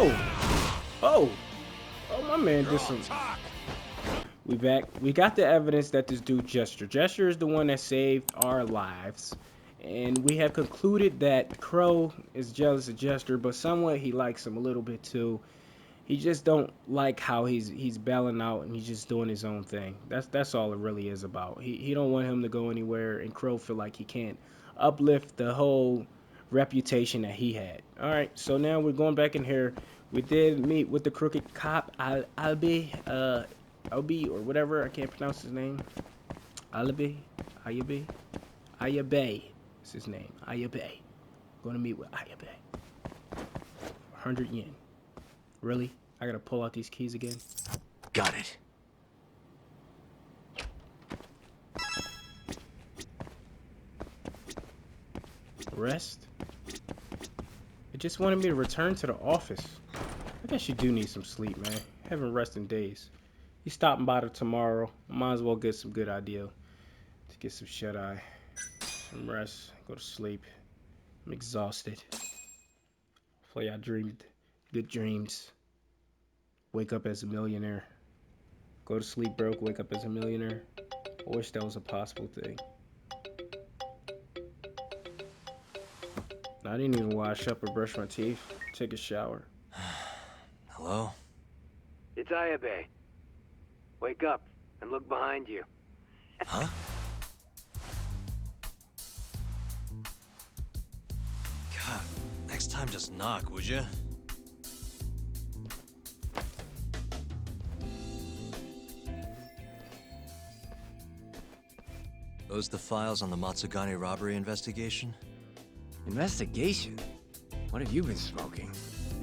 Oh, oh, my man did some. We back. We got the evidence that this dude Gesture. Gesture is the one that saved our lives. And we have concluded that Crow is jealous of Gesture, but somewhat he likes him a little bit too. He just don't like how he's bailing out and he's just doing his own thing. That's all it really is about. He don't want him to go anywhere, and Crow feel like he can't uplift the whole reputation that he had. All right, so now we're going back in here. We did meet with the crooked cop Albi or whatever. I can't pronounce his name. Ayabe is his name. Ayabe. Going to meet with Ayabe. 100 yen. Really? I gotta pull out these keys again? Got it. Rest? It just wanted me to return to the office. I guess you do need some sleep, man. Haven't rested in days. You stopping by tomorrow. Might as well get some good idea to get some shut-eye. Some rest. Go to sleep. I'm exhausted. Hopefully I dreamed good dreams. Wake up as a millionaire. Go to sleep broke, wake up as a millionaire. I wish that was a possible thing. I didn't even wash up or brush my teeth. Take a shower. Hello? It's Ayabe. Wake up and look behind you. Huh? God, next time just knock, would you? Those the files on the Matsugane robbery investigation? Investigation? What have you been smoking?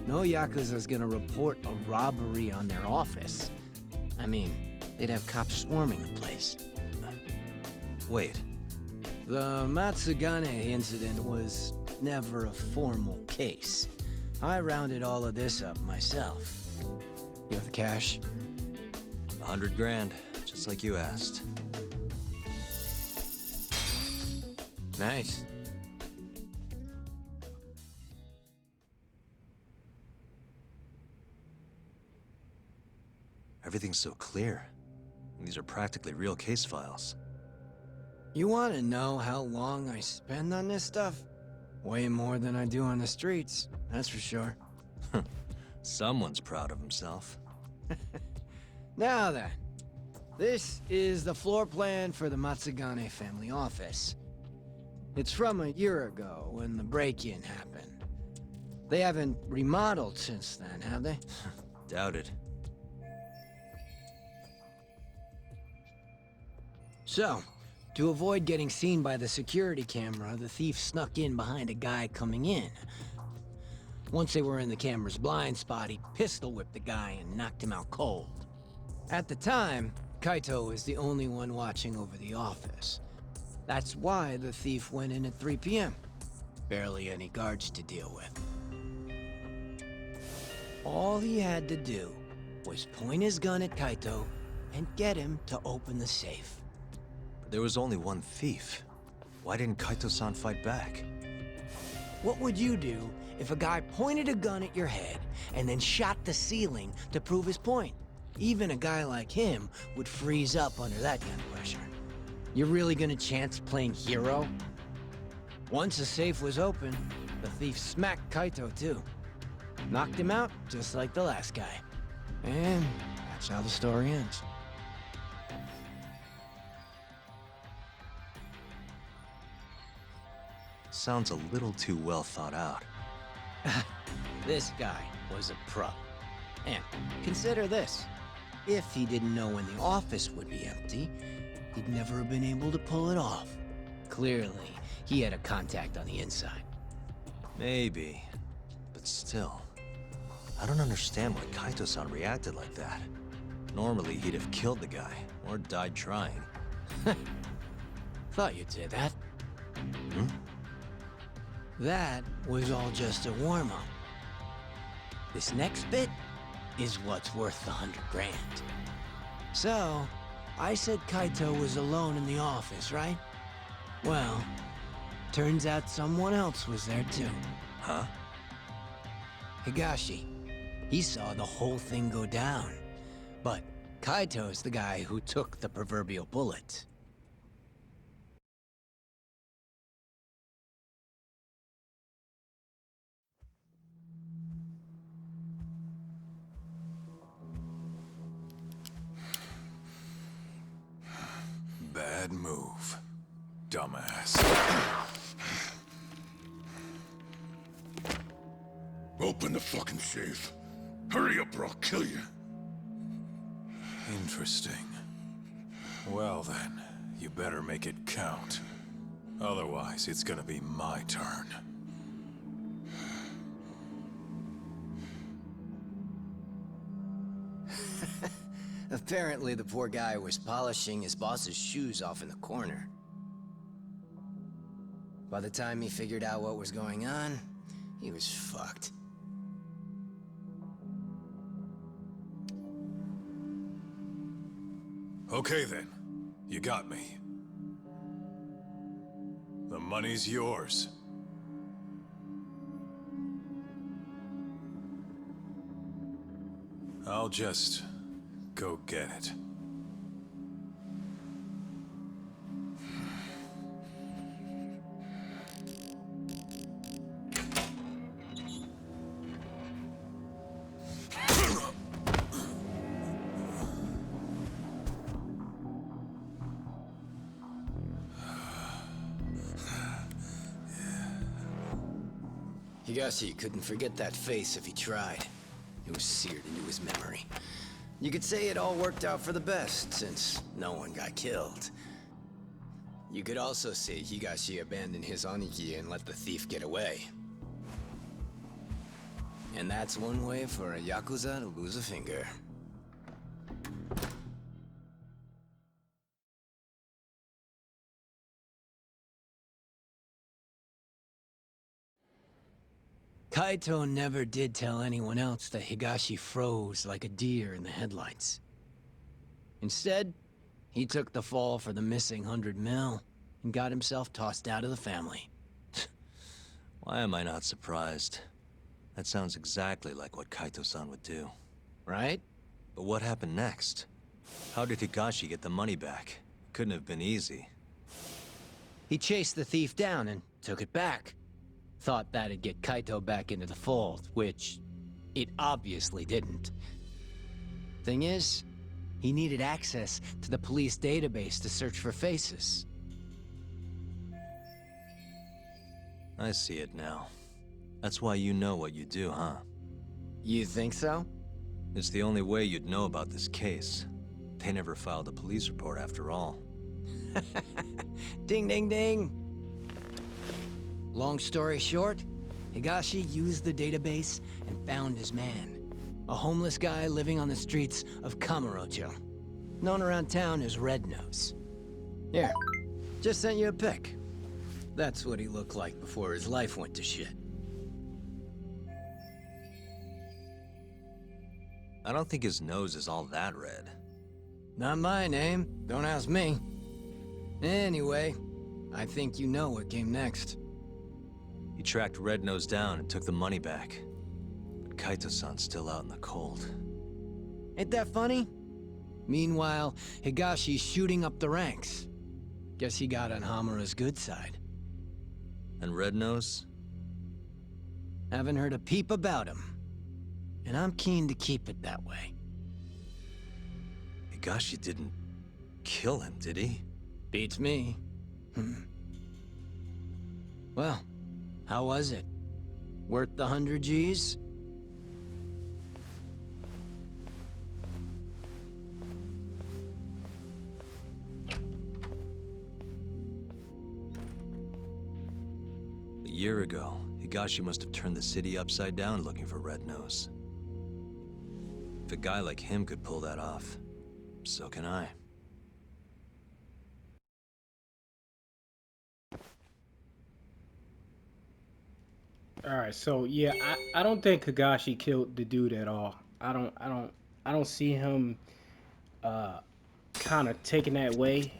No Yakuza's gonna report a robbery on their office. I mean, they'd have cops swarming the place. Wait. The Matsugane incident was never a formal case. I rounded all of this up myself. You have the cash? 100 grand, just like you asked. Nice. Everything's so clear. These are practically real case files. You want to know how long I spend on this stuff? Way more than I do on the streets, that's for sure. Someone's proud of himself. Now then, this is the floor plan for the Matsugane family office. It's from a year ago when the break-in happened. They haven't remodeled since then, have they? Doubt it. So, to avoid getting seen by the security camera, the thief snuck in behind a guy coming in. Once they were in the camera's blind spot, he pistol-whipped the guy and knocked him out cold. At the time, Kaito was the only one watching over the office. That's why the thief went in at 3 p.m. Barely any guards to deal with. All he had to do was point his gun at Kaito and get him to open the safe. But there was only one thief. Why didn't Kaito-san fight back? What would you do if a guy pointed a gun at your head and then shot the ceiling to prove his point? Even a guy like him would freeze up under that kind of pressure. You're really gonna chance playing hero? Once the safe was open, the thief smacked Kaito too. Knocked him out just like the last guy. And that's how the story ends. Sounds a little too well thought out. This guy was a pro. And consider this. If he didn't know when the office would be empty, he'd never have been able to pull it off. Clearly, he had a contact on the inside. Maybe. But still, I don't understand why Kaito-san reacted like that. Normally, he'd have killed the guy, or died trying. Thought you'd say that. Hmm? That was all just a warm-up. This next bit is what's worth the 100 grand. So, I said Kaito was alone in the office, right? Well, turns out someone else was there too. Huh? Higashi, He saw the whole thing go down. But Kaito's the guy who took the proverbial bullet. Bad move, dumbass. Open the fucking safe. Hurry up or I'll kill you. Interesting. Well then, you better make it count. Otherwise, it's gonna be my turn. Apparently the poor guy was polishing his boss's shoes off in the corner. By the time he figured out what was going on, he was fucked. Okay then, you got me. The money's yours. I'll just go get it. Higashi couldn't forget that face if he tried. It was seared into his memory. You could say it all worked out for the best, since no one got killed. You could also say Higashi abandoned his Aniki and let the thief get away. And that's one way for a Yakuza to lose a finger. Kaito never did tell anyone else that Higashi froze like a deer in the headlights. Instead, he took the fall for the missing 100 mil and got himself tossed out of the family. Why am I not surprised? That sounds exactly like what Kaito-san would do. Right? But what happened next? How did Higashi get the money back? Couldn't have been easy. He chased the thief down and took it back. Thought that'd get Kaito back into the fold, which it obviously didn't. Thing is, he needed access to the police database to search for faces. I see it now. That's why you know what you do, huh? You think so? It's the only way you'd know about this case. They never filed a police report after all. Ding, ding, ding! Long story short, Higashi used the database and found his man. A homeless guy living on the streets of Kamurocho. Known around town as Red Nose. Here, just sent you a pic. That's what he looked like before his life went to shit. I don't think his nose is all that red. Not my name, don't ask me. Anyway, I think you know what came next. He tracked Red Nose down and took the money back. But Kaito-san's still out in the cold. Ain't that funny? Meanwhile, Higashi's shooting up the ranks. Guess he got on Hamura's good side. And Red Nose? Haven't heard a peep about him. And I'm keen to keep it that way. Higashi didn't kill him, did he? Beats me. Well, how was it? Worth the 100 G's? A year ago, Higashi must have turned the city upside down looking for Red Nose. If a guy like him could pull that off, so can I. All right, so yeah, I don't think Higashi killed the dude at all. I don't see him kind of taking that way.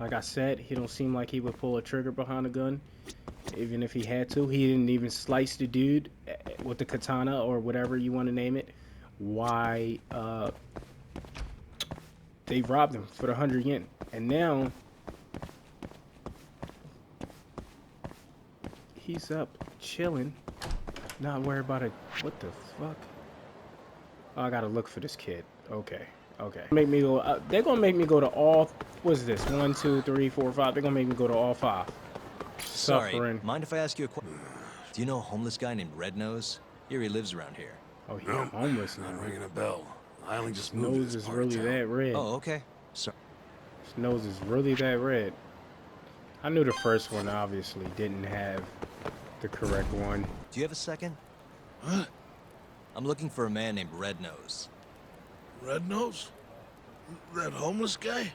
Like I said, he don't seem like he would pull a trigger behind a gun. Even if he had to, he didn't even slice the dude with the katana or whatever you want to name it. Why they robbed him for the 100 yen. And now he's up chilling, not worried about it. What the fuck? Oh, I gotta look for this kid. Okay. Make me go. They're gonna make me go to all. What is this? 1, 2, 3, 4, 5. They're gonna make me go to all 5. Sorry, Suffering. mind if I ask you a question? Do you know a homeless guy named Red Nose? Here he lives around here. Oh, he's homeless now. Not ringing a bell. I only just His moved to nose this is part of really town. that red. Oh, okay. Sorry. His nose is really that red. I knew the first one obviously didn't have the correct one. Do you have a second? Huh? I'm looking for a man named Red Nose. Red Nose? That homeless guy?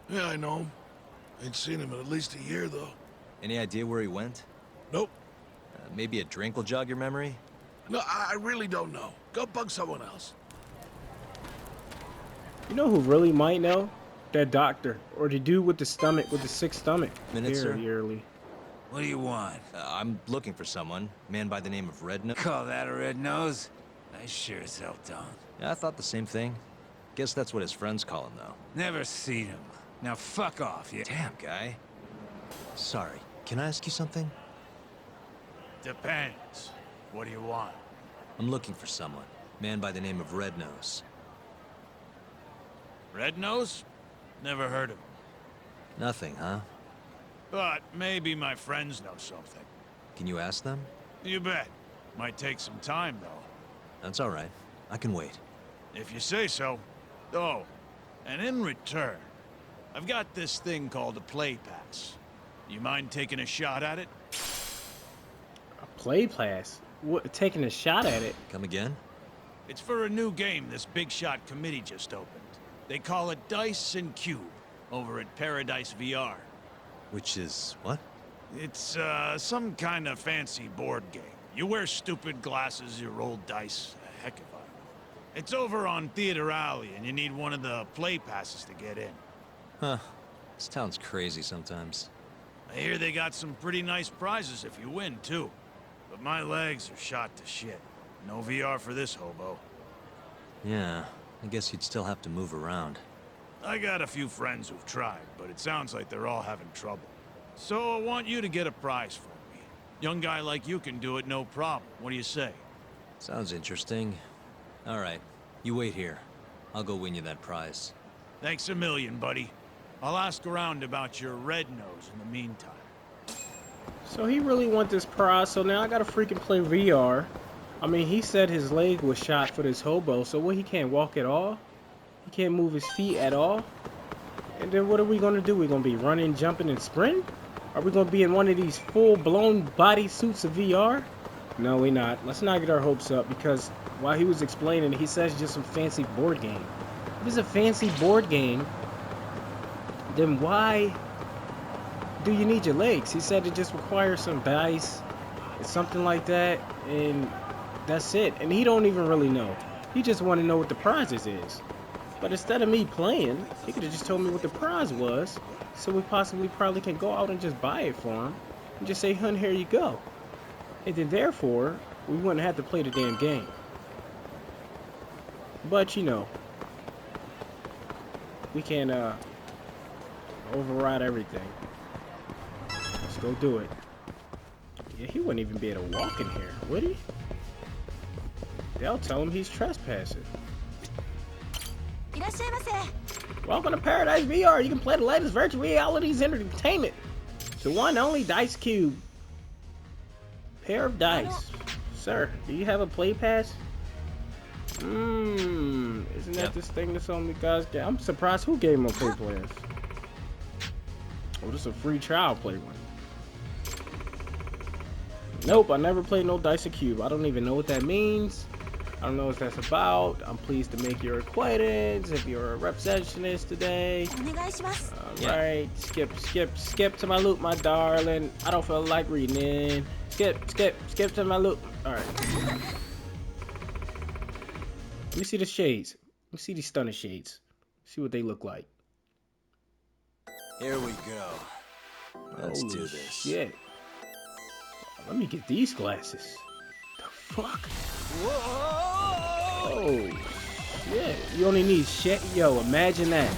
Yeah, I know him. Ain't seen him in at least a year, though. Any idea where he went? Nope. Maybe a drink will jog your memory? No, I really don't know. Go bug someone else. You know who really might know? That doctor or the dude with the stomach, with the sick stomach. Minute, sir. Very early. What do you want? I'm looking for someone. Man by the name of Red Nose. Call that a red nose? I sure as hell don't. Yeah, I thought the same thing. Guess that's what his friends call him, though. Never seen him. Now fuck off, you. Damn, guy. Sorry, can I ask you something? Depends. What do you want? I'm looking for someone. Man by the name of Red Nose. Red nose? Never heard of him. Nothing, huh? But maybe my friends know something. Can you ask them? You bet. Might take some time, though. That's all right. I can wait. If you say so. Oh, and in return, I've got this thing called a play pass. You mind taking a shot at it? A play pass? What? Taking a shot at it? Come again? It's for a new game this big shot committee just opened. They call it Dice and Cube, over at Paradise VR. Which is what? It's, some kind of fancy board game. You wear stupid glasses, you roll dice. Heck if I know. It's over on Theater Alley, and you need one of the play passes to get in. Huh. This town's crazy sometimes. I hear they got some pretty nice prizes if you win, too. But my legs are shot to shit. No VR for this hobo. Yeah, I guess you'd still have to move around. I got a few friends who've tried, but it sounds like they're all having trouble. So I want you to get a prize for me. Young guy like you can do it, no problem. What do you say? Sounds interesting. All right, you wait here. I'll go win you that prize. Thanks a million, buddy. I'll ask around about your red nose in the meantime. So he really want this prize, so now I gotta freaking play VR. I mean, he said his leg was shot for this hobo, so what, he can't walk at all? He can't move his feet at all? And then what are we gonna do? We gonna be running, jumping, and sprinting? Are we gonna be in one of these full-blown body suits of VR? No, we not. Let's not get our hopes up, because while he was explaining, he says it's just some fancy board game. If it's a fancy board game, then why do you need your legs? He said it just requires some dice, something like that, and that's it. And he don't even really know. He just want to know what the prizes is. But instead of me playing, he could have just told me what the prize was, so we probably can go out and just buy it for him, and just say, hun, here you go. And then therefore, we wouldn't have to play the damn game. But, you know, we can override everything. Let's go do it. Yeah, he wouldn't even be able to walk in here, would he? They'll tell him he's trespassing. Welcome to Paradise VR. You can play the latest virtual reality's entertainment. The one and only Dice Cube. Pair of dice. Sir, do you have a play pass? Isn't that this thing that's on the guy's game? I'm surprised who gave him a play pass. Oh, this is a free trial play one. Nope, I never played no Dice Cube. I don't even know what that means. I don't know what that's about. I'm pleased to make your acquaintance. If you're a receptionist today. Alright, skip to my loop, my darling. I don't feel like reading. Skip to my loop. Alright. Let me see the shades. Let me see these stunning shades. See what they look like. Here we go. Let's do this. Shit. Let me get these glasses. The fuck? Oh shit! You only need shit. Yo, imagine that.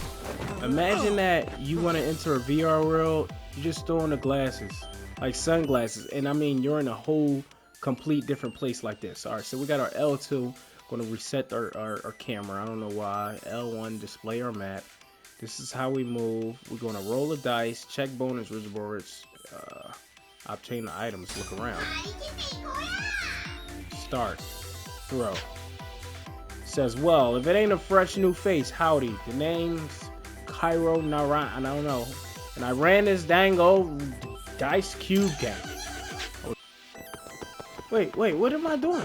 Imagine that you want to enter a VR world. You just throw on the glasses, like sunglasses, and I mean you're in a whole complete different place like this. All right, so we got our L2. Going to reset our camera. I don't know why. L1 display our map. This is how we move. We're going to roll the dice, check bonus rewards, obtain the items, look around. Start. Throw. Says, well, if it ain't a fresh new face, howdy. The name's Cairo Naran. I don't know. And I ran this dang old dice cube game. Wait, what am I doing?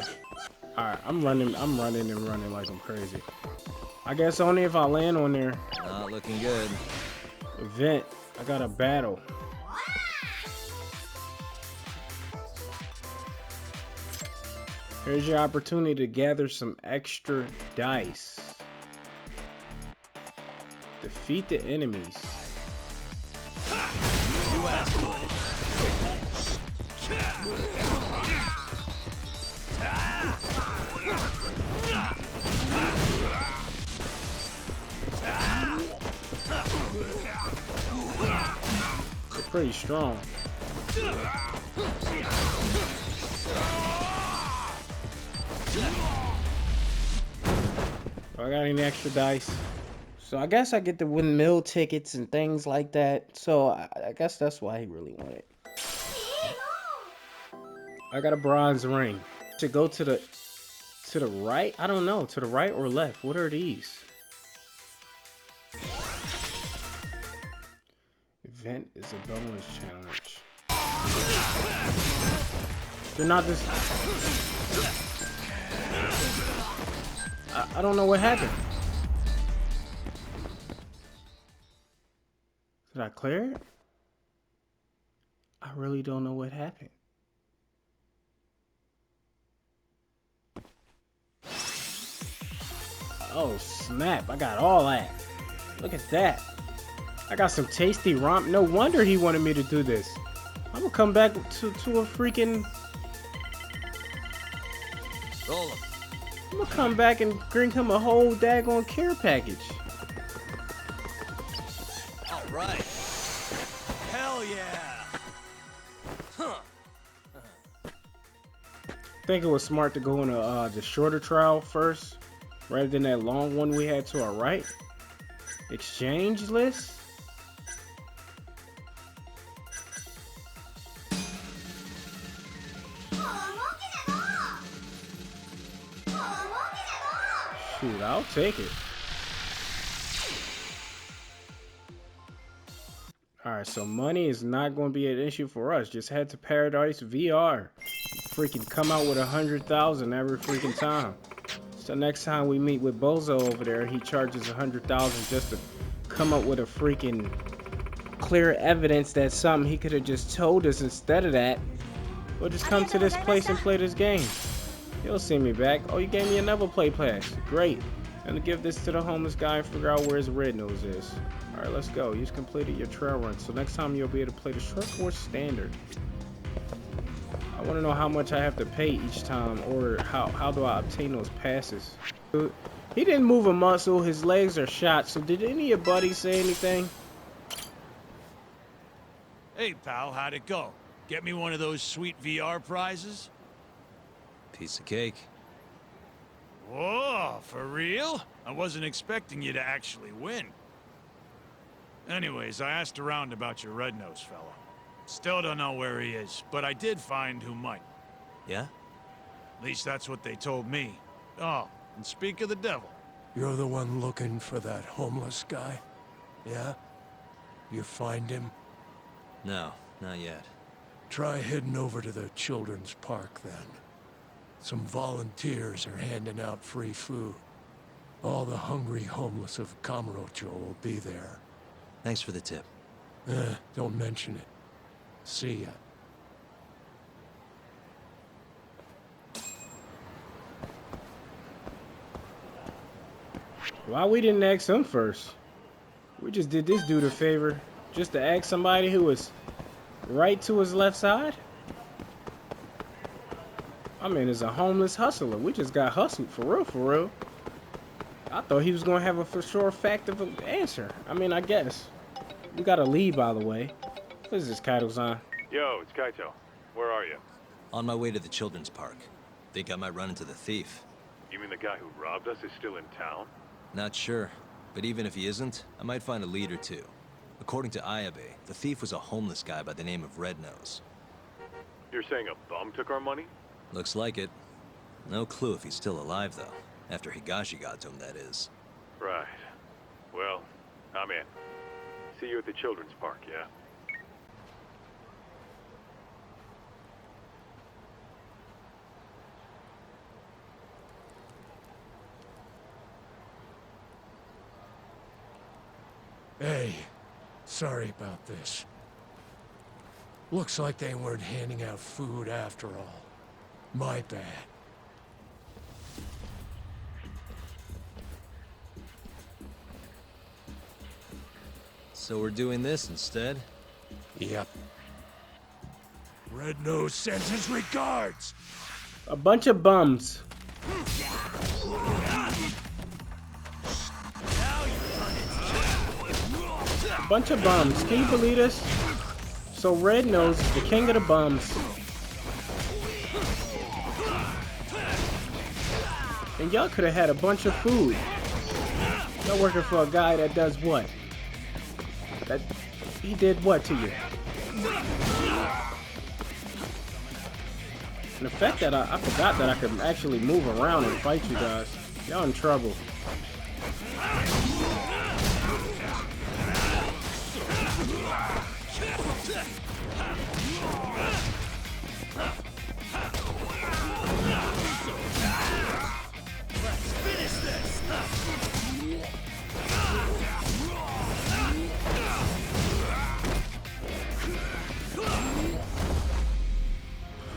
Alright, I'm running like I'm crazy. I guess only if I land on there. Not looking good. Event. I got a battle. Here's your opportunity to gather some extra dice. Defeat the enemies. You asked for it. They're pretty strong. I got any extra dice? So I guess I get to win meal tickets and things like that. So I guess that's why he really wanted. I got a bronze ring. To go to the right? I don't know. To the right or left? What are these? Event is a bonus challenge. They're not this. I don't know what happened. Did I clear it? I really don't know what happened. Oh snap, I got all that. Look at that. I got some tasty romp. No wonder he wanted me to do this. I'm gonna come back to a freaking... Roll him. I'm gonna come back and bring him a whole daggone care package. All right. Hell yeah. Huh. I think it was smart to go in the shorter trial first, rather than that long one we had to our right. Exchange list. Shoot, I'll take it. Alright, so money is not going to be an issue for us. Just head to Paradise VR. Freaking come out with 100,000 every freaking time. So next time we meet with Bozo over there, he charges 100,000 just to come up with a freaking clear evidence that something he could have just told us instead of that. We'll just come to this place and play this game. He'll see me back. Oh, you gave me another play pass. Great. I'm gonna give this to the homeless guy and figure out where his red nose is. Alright, let's go. You've completed your trail run. So next time you'll be able to play the short course standard. I want to know how much I have to pay each time, or how do I obtain those passes. He didn't move a muscle. His legs are shot. So did any of your buddies say anything? Hey, pal, how'd it go? Get me one of those sweet VR prizes? Piece of cake. Whoa, for real? I wasn't expecting you to actually win. Anyways, I asked around about your red-nosed fella. Still don't know where he is, but I did find who might. Yeah? At least that's what they told me. Oh, and speak of the devil. You're the one looking for that homeless guy? Yeah? You find him? No, not yet. Try heading over to the children's park then. Some volunteers are handing out free food. All the hungry homeless of Kamurocho will be there. Thanks for the tip. Don't mention it. See ya. Why we didn't ask him first? We just did this dude a favor just to ask somebody who was right to his left side? I mean, is a homeless hustler. We just got hustled for real, for real. I thought he was gonna have a for sure fact of an answer. I mean, I guess. You gotta leave, by the way. What is this, Kaito-san? Yo, it's Katio. Where are you? On my way to the children's park. Think I might run into the thief. You mean the guy who robbed us is still in town? Not sure, but even if he isn't, I might find a lead or two. According to Ayabe, the thief was a homeless guy by the name of Red Nose. You're saying a bum took our money? Looks like it. No clue if he's still alive, though. After Higashi got to him, that is. Right. Well, I'm in. See you at the children's park, yeah? Hey, sorry about this. Looks like they weren't handing out food after all. My bad. So we're doing this instead? Yep. Red Nose sends his regards! A bunch of bums. A bunch of bums. Can you believe this? So Red Nose is the king of the bums. And y'all could have had a bunch of food. Y'all working for a guy that does what? That he did what to you? And the fact that I forgot that I could actually move around and fight you guys. Y'all in trouble.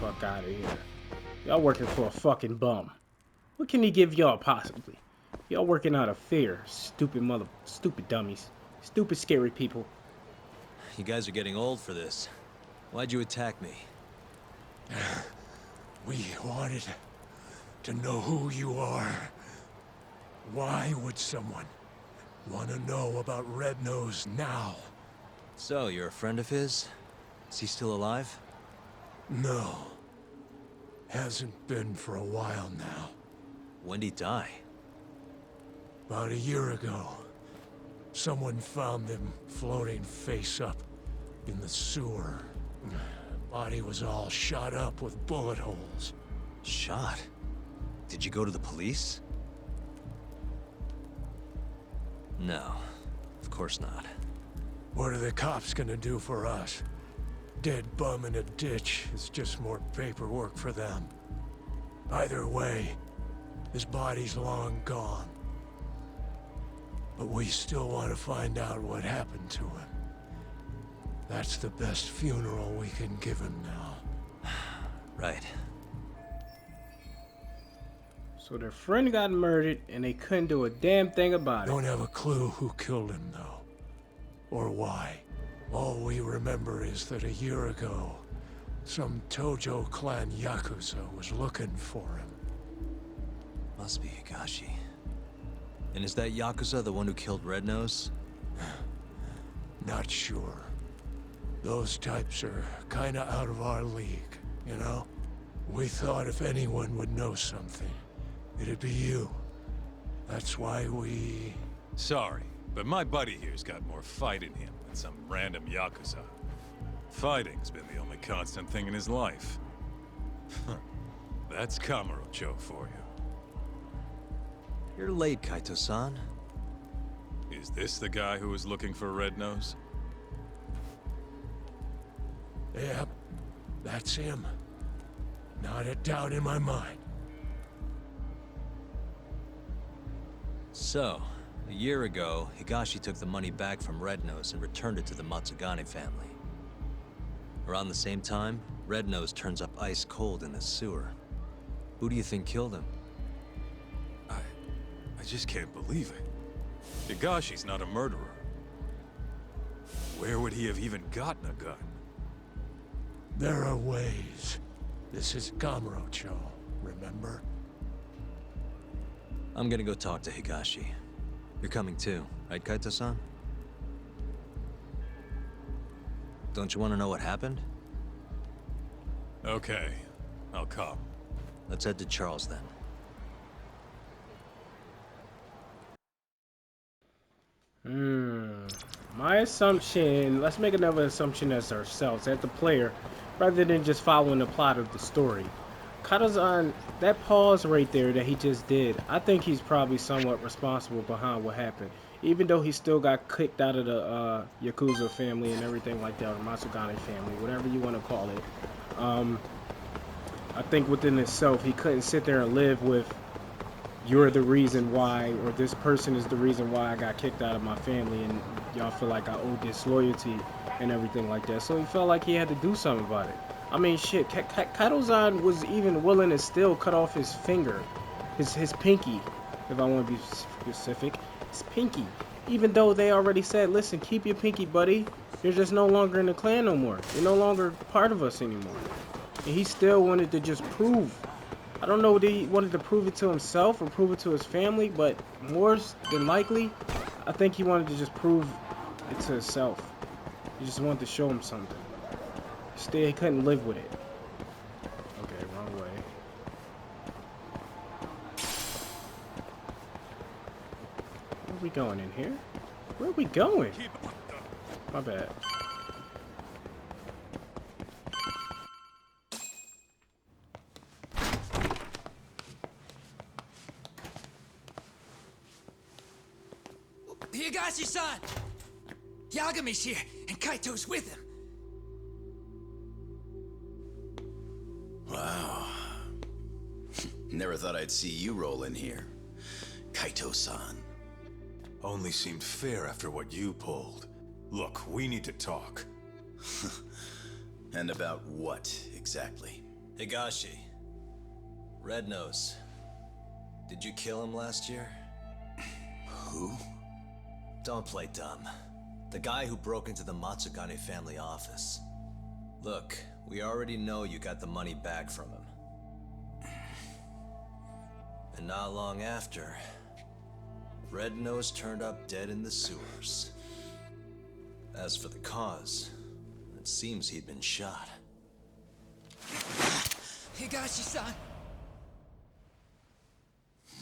Fuck out of here. Y'all working for a fucking bum. What can he give y'all possibly? Y'all working out of fear. Stupid dummies. Stupid scary people. You guys are getting old for this. Why'd you attack me? We wanted to know who you are. Why would someone want to know about Red Nose now? So, you're a friend of his? Is he still alive? No. Hasn't been for a while now. When'd he die? About a year ago, someone found him floating face up in the sewer. Body was all shot up with bullet holes. Shot? Did you go to the police? No, of course not. What are the cops gonna do for us? Dead bum in a ditch is just more paperwork for them. Either way, his body's long gone. But we still want to find out what happened to him. That's the best funeral we can give him now. Right. So their friend got murdered and they couldn't do a damn thing about it. Don't have a clue who killed him, though. Or why. All we remember is that a year ago, some Tojo clan Yakuza was looking for him. Must be Higashi. And is that Yakuza the one who killed Red Nose? Not sure. Those types are kinda out of our league, you know? We thought if anyone would know something, it'd be you. That's why we... Sorry, but my buddy here's got more fight in him than some random Yakuza. Fighting's been the only constant thing in his life. That's Kamurocho for you. You're late, Kaito-san. Is this the guy who was looking for Red Nose? Yep, that's him. Not a doubt in my mind. So, a year ago, Higashi took the money back from Red Nose and returned it to the Matsugane family. Around the same time, Red Nose turns up ice cold in the sewer. Who do you think killed him? I just can't believe it. Higashi's not a murderer. Where would he have even gotten a gun? There are ways. This is Kamurocho. remember? I'm gonna go talk to Higashi. You're coming too, right, Kaito-san? Don't you want to know what happened? Okay, I'll come. Let's head to Charles then. My assumption, let's make another assumption as ourselves, as the player, rather than just following the plot of the story. Kaito-san, that pause right there that he just did, I think he's probably somewhat responsible behind what happened. Even though he still got kicked out of the Yakuza family and everything like that, or Matsugane family, whatever you want to call it. I think within itself, he couldn't sit there and live with, you're the reason why, or this person is the reason why I got kicked out of my family, and y'all feel like I owe disloyalty and everything like that. So he felt like he had to do something about it. I mean, shit, Kaito-san was even willing to still cut off his finger, his pinky, if I want to be specific, his pinky. Even though they already said, listen, keep your pinky, buddy. You're just no longer in the clan no more. You're no longer part of us anymore. And he still wanted to just prove. I don't know whether he wanted to prove it to himself or prove it to his family, but more than likely, I think he wanted to just prove it to himself. He just wanted to show him something. Still, he couldn't live with it. Okay, wrong way. Where are we going in here? Where are we going? My bad. Higashi-san! Yagami's here, and Kaito's with him. Wow. Never thought I'd see you roll in here. Kaito-san. Only seemed fair after what you pulled. Look, we need to talk. And about what, exactly? Higashi. Red Nose. Did you kill him last year? Who? Don't play dumb. The guy who broke into the Matsugane family office. Look, we already know you got the money back from him. And not long after, Red Nose turned up dead in the sewers. As for the cause, it seems he'd been shot. Higashi-san!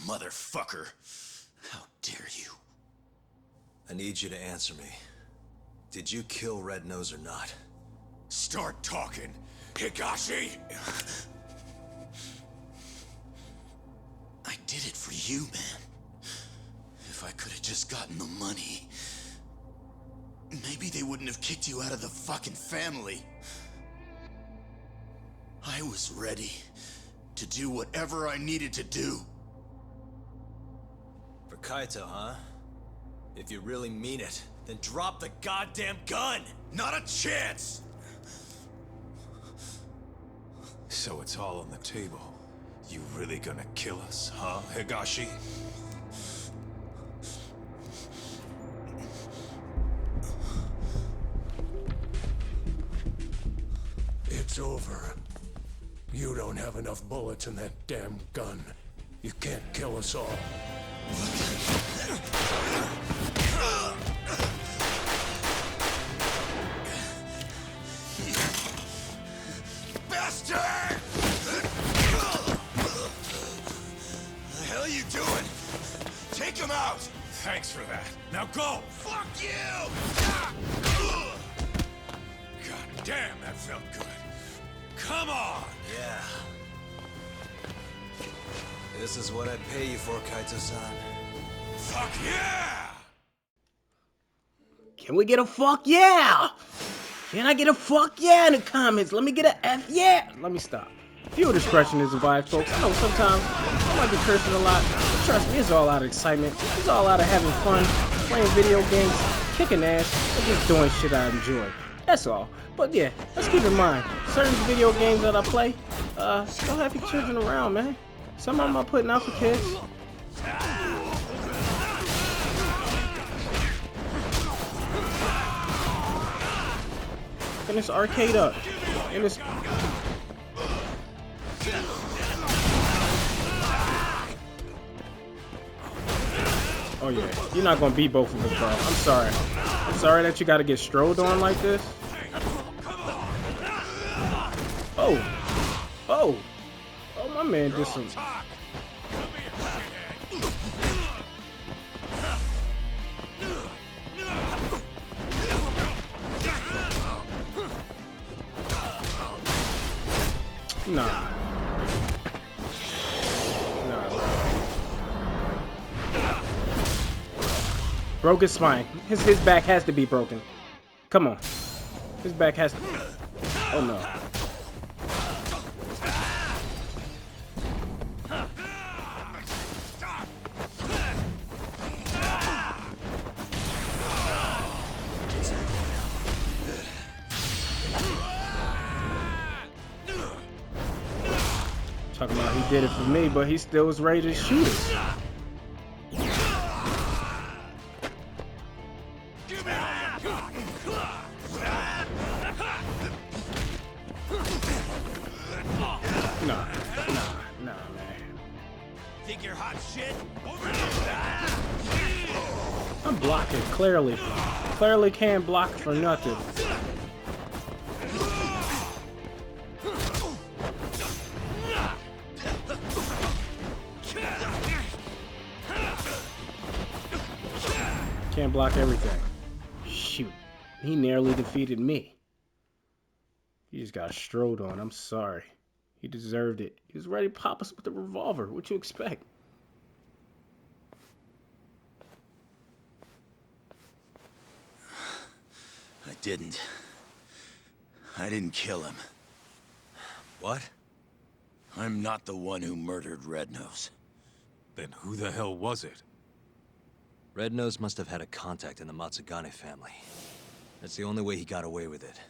Motherfucker! How dare you? I need you to answer me. Did you kill Red Nose or not? Start talking, Higashi! I did it for you, man. If I could have just gotten the money, maybe they wouldn't have kicked you out of the fucking family. I was ready to do whatever I needed to do. For Kaito, huh? If you really mean it, then drop the goddamn gun! Not a chance! So it's all on the table. You really gonna kill us, huh, Higashi? It's over. You don't have enough bullets in that damn gun. You can't kill us all. Bastard! The hell are you doing? Take him out! Thanks for that. Now go! Fuck you! God damn, that felt good. Come on! Yeah. This is what I'd pay you for, Kaito-san. Fuck yeah! Can we get a fuck yeah? Can I get a fuck yeah in the comments? Let me get a F yeah. Let me stop. Viewer discretion is advised, folks. I know sometimes I might be cursing a lot, but trust me, it's all out of excitement. It's all out of having fun, playing video games, kicking ass, and just doing shit I enjoy. That's all. But yeah, let's keep in mind, certain video games that I play, don't have your children around, man. Some of them I'm putting out for kids. And this arcade up. And this Oh yeah, you're not gonna beat both of us, bro. I'm sorry. I'm sorry that you gotta get strolled on like this. Oh, oh, oh, my man did some. Nah. Broke his spine. His back has to be broken. Come on. His back has to. Oh no. Talking about he did it for me, but he still was ready to shoot us. Nah, man. Think you're hot shit? I'm blocking, clearly. Clearly can't block for nothing. Can't block everything. Shoot. He nearly defeated me. He just got strode on. I'm sorry. He deserved it. He was ready to pop us with a revolver. What you expect? I didn't kill him. What? I'm not the one who murdered Red Nose. Then who the hell was it? Red Nose must have had a contact in the Matsugane family. That's the only way he got away with it.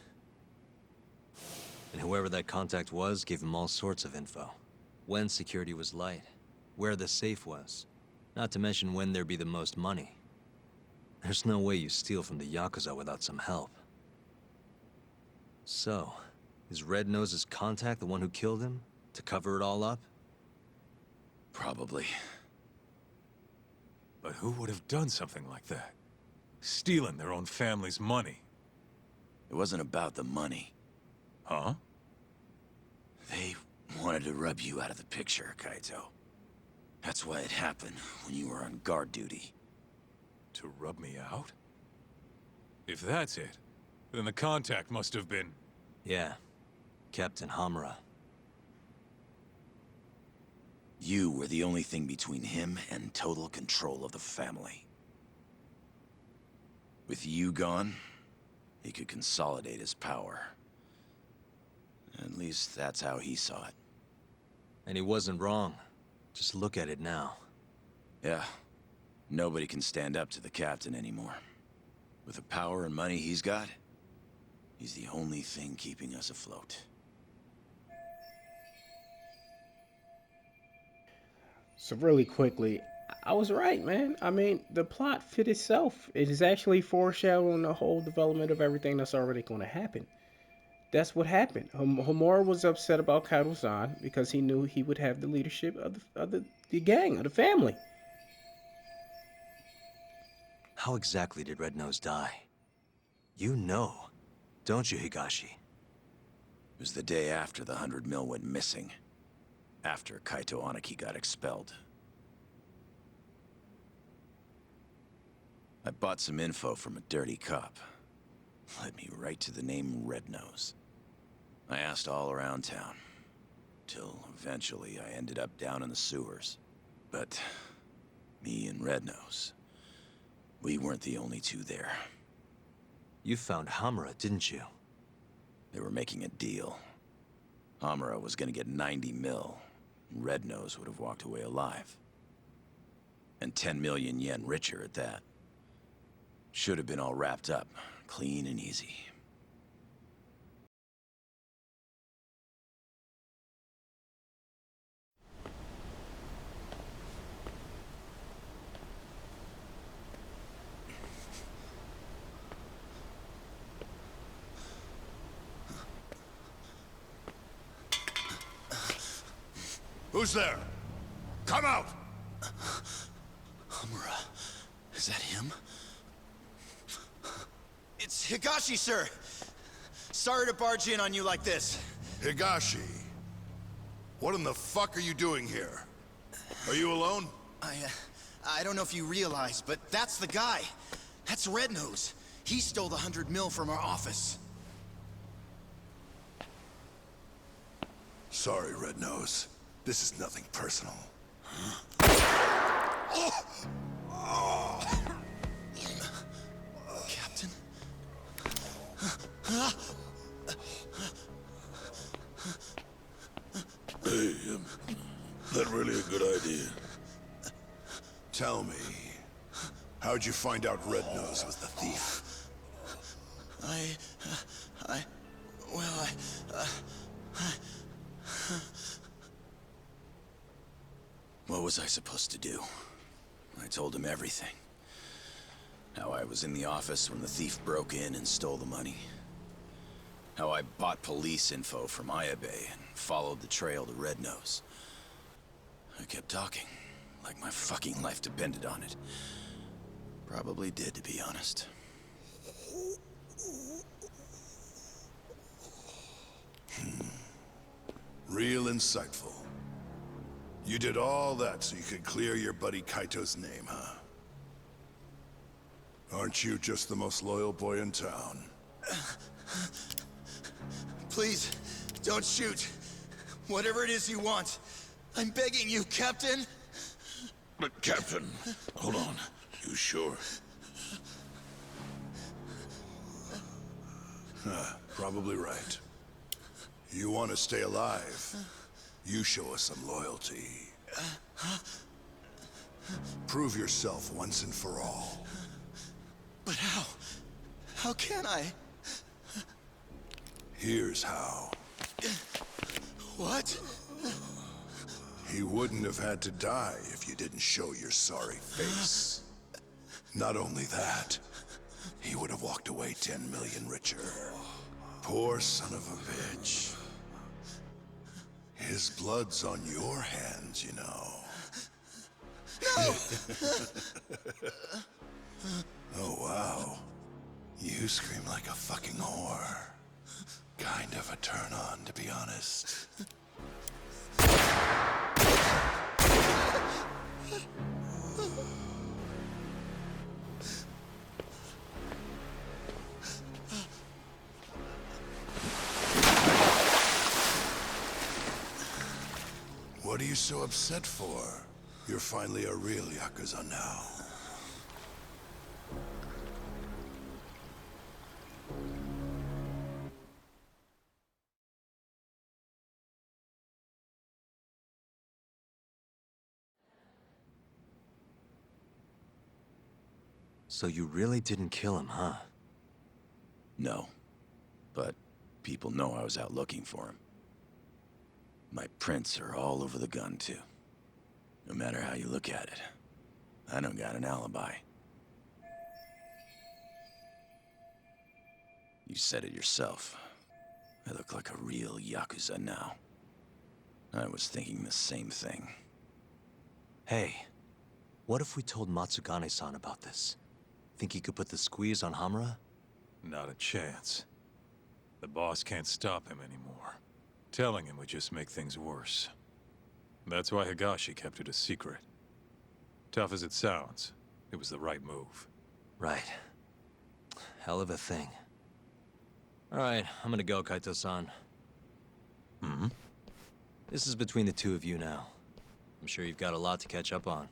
And whoever that contact was gave him all sorts of info. When security was light, where the safe was, not to mention when there'd be the most money. There's no way you steal from the Yakuza without some help. So, is Red Nose's contact the one who killed him? To cover it all up? Probably. But who would have done something like that? Stealing their own family's money. It wasn't about the money. Huh? They wanted to rub you out of the picture, Kaito. That's why it happened when you were on guard duty. To rub me out? If that's it, then the contact must have been... Yeah. Captain Hamura. You were the only thing between him and total control of the family. With you gone, he could consolidate his power. At least that's how he saw it. And he wasn't wrong. Just look at it now. Yeah. Nobody can stand up to the captain anymore. With the power and money he's got, he's the only thing keeping us afloat. So really quickly, I was right, man. I mean, the plot fit itself. It is actually foreshadowing the whole development of everything that's already going to happen. That's what happened. Homura was upset about Kaito-san because he knew he would have the leadership of the gang, of the family. How exactly did Red Nose die? You know, don't you, Higashi? It was the day after the 100 mil went missing. After Kaito Aniki got expelled. I bought some info from a dirty cop. Led me right to the name Red Nose. I asked all around town. Till eventually I ended up down in the sewers. But me and Red Nose, we weren't the only two there. You found Hamura, didn't you? They were making a deal. Hamura was gonna get 90 mil. Red Nose would have walked away alive. And 10 million yen richer at that. Should have been all wrapped up, clean and easy. Who's there? Come out! Hamura. Is that him? It's Higashi, sir! Sorry to barge in on you like this. Higashi, what in the fuck are you doing here? Are you alone? I don't know if you realize, but that's the guy. That's Red Nose. He stole the 100 mil from our office. Sorry, Red Nose. This is nothing personal. Captain? Hey, that really a good idea? Tell me, how'd you find out Red Nose was the thief? What was I supposed to do? I told him everything. How I was in the office when the thief broke in and stole the money. How I bought police info from Ayabe and followed the trail to Red Nose. I kept talking, like my fucking life depended on it. Probably did, to be honest. Real insightful. You did all that so you could clear your buddy Kaito's name, huh? Aren't you just the most loyal boy in town? Please, don't shoot. Whatever it is you want. I'm begging you, Captain. But Captain, hold on. You sure? Probably right. You want to stay alive, you show us some loyalty. Prove yourself once and for all. But how? How can I? Here's how. What? He wouldn't have had to die if you didn't show your sorry face. Not only that, he would have walked away 10 million richer. Poor son of a bitch. His blood's on your hands, you know. No! Oh, wow. You scream like a fucking whore. Kind of a turn on, to be honest. What are you so upset for? You're finally a real Yakuza now. So you really didn't kill him, huh? No. But people know I was out looking for him. My prints are all over the gun, too. No matter how you look at it, I don't got an alibi. You said it yourself. I look like a real Yakuza now. I was thinking the same thing. Hey, what if we told Matsugane-san about this? Think he could put the squeeze on Hamura? Not a chance. The boss can't stop him anymore. Telling him would just make things worse. That's why Higashi kept it a secret. Tough as it sounds, it was the right move. Right. Hell of a thing. Alright, I'm gonna go, Kaito-san. Hmm? This is between the two of you now. I'm sure you've got a lot to catch up on.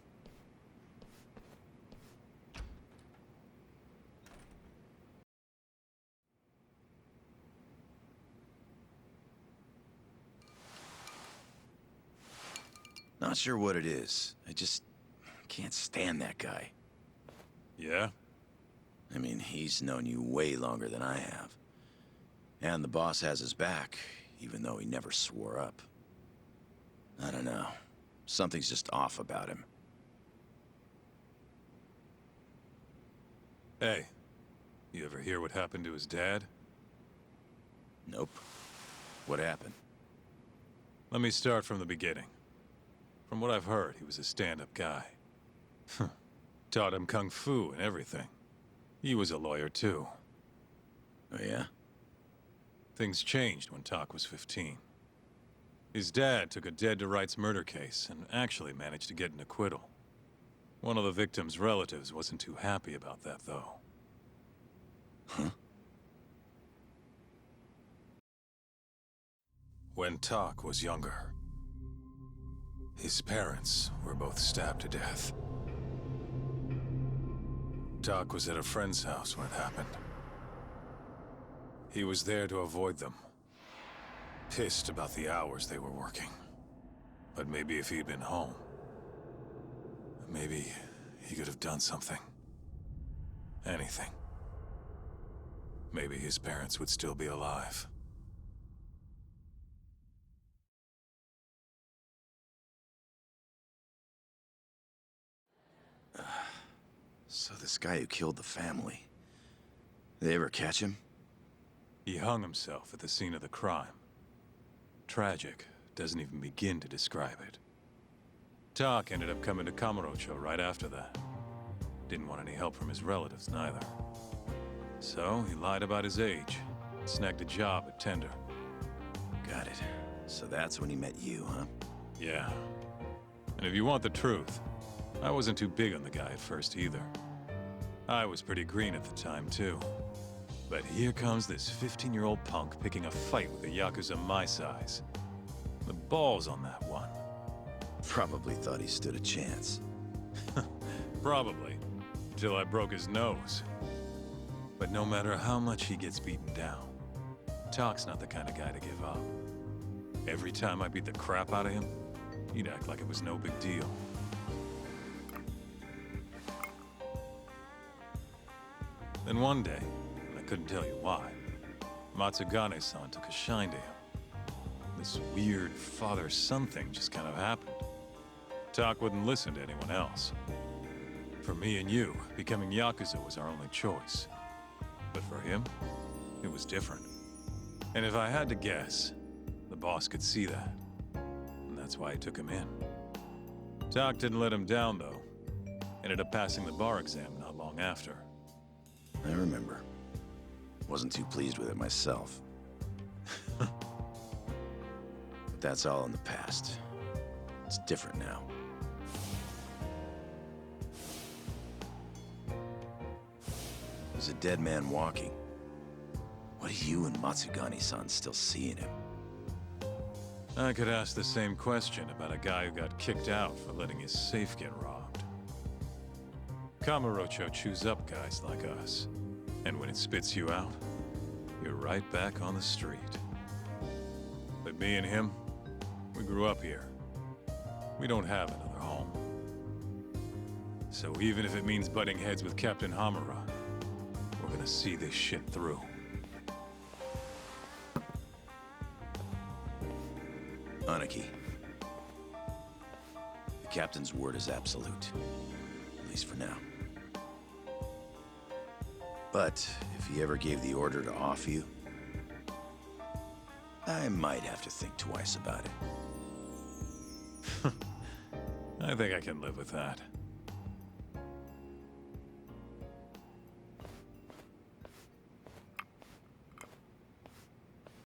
Not sure what it is. I just can't stand that guy. Yeah? I mean, he's known you way longer than I have. And the boss has his back, even though he never swore up. I don't know. Something's just off about him. Hey, you ever hear what happened to his dad? Nope. What happened? Let me start from the beginning. From what I've heard, he was a stand-up guy. Taught him kung fu and everything. He was a lawyer too. Oh yeah? Things changed when Tak was 15. His dad took a dead-to-rights murder case and actually managed to get an acquittal. One of the victim's relatives wasn't too happy about that, though. Huh? When Tak was younger, his parents were both stabbed to death. Tak was at a friend's house when it happened. He was there to avoid them. Pissed about the hours they were working. But maybe if he'd been home, maybe he could have done something. Anything. Maybe his parents would still be alive. So this guy who killed the family, they ever catch him? He hung himself at the scene of the crime. Tragic doesn't even begin to describe it. Tak ended up coming to Kamurocho right after that. Didn't want any help from his relatives, neither. So he lied about his age, snagged a job at Tender. Got it. So that's when he met you, huh? Yeah. And if you want the truth, I wasn't too big on the guy at first either. I was pretty green at the time, too. But here comes this 15-year-old punk picking a fight with a Yakuza my size. The balls on that one. Probably thought he stood a chance. Probably. Until I broke his nose. But no matter how much he gets beaten down, Tak's not the kind of guy to give up. Every time I beat the crap out of him, he'd act like it was no big deal. Then one day, I couldn't tell you why, Matsugane-san took a shine to him. This weird father-son thing just kind of happened. Tak wouldn't listen to anyone else. For me and you, becoming Yakuza was our only choice. But for him, it was different. And if I had to guess, the boss could see that. And that's why he took him in. Tak didn't let him down, though. Ended up passing the bar exam not long after. I remember. Wasn't too pleased with it myself. But that's all in the past. It's different now. There's a dead man walking. What do you and Matsugane-san still see in him? I could ask the same question about a guy who got kicked out for letting his safe get robbed. Kamurocho chews up guys like us. And when it spits you out, you're right back on the street. But me and him, we grew up here. We don't have another home. So even if it means butting heads with Captain Hamura, we're gonna see this shit through. Aniki. The captain's word is absolute. At least for now. But if he ever gave the order to off you, I might have to think twice about it. I think I can live with that.